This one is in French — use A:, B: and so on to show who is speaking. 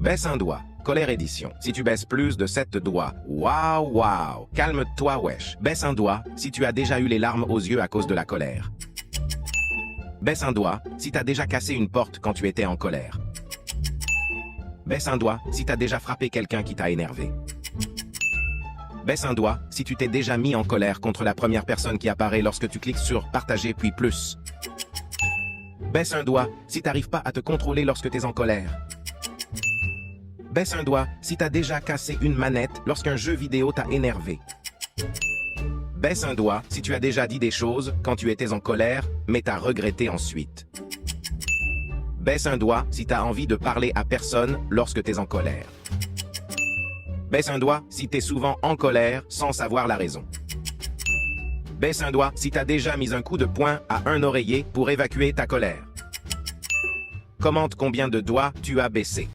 A: Baisse un doigt. Colère édition. Si tu baisses plus de 7 doigts. Waouh. Calme-toi, wesh. Baisse un doigt si tu as déjà eu les larmes aux yeux à cause de la colère. Baisse un doigt si t'as déjà cassé une porte quand tu étais en colère. Baisse un doigt si t'as déjà frappé quelqu'un qui t'a énervé. Baisse un doigt si tu t'es déjà mis en colère contre la première personne qui apparaît lorsque tu cliques sur partager puis plus. Baisse un doigt si t'arrives pas à te contrôler lorsque t'es en colère. Baisse un doigt si t'as déjà cassé une manette lorsqu'un jeu vidéo t'a énervé. Baisse un doigt si tu as déjà dit des choses quand tu étais en colère, mais t'as regretté ensuite. Baisse un doigt si t'as envie de parler à personne lorsque t'es en colère. Baisse un doigt si t'es souvent en colère sans savoir la raison. Baisse un doigt si t'as déjà mis un coup de poing à un oreiller pour évacuer ta colère. Commente combien de doigts tu as baissé.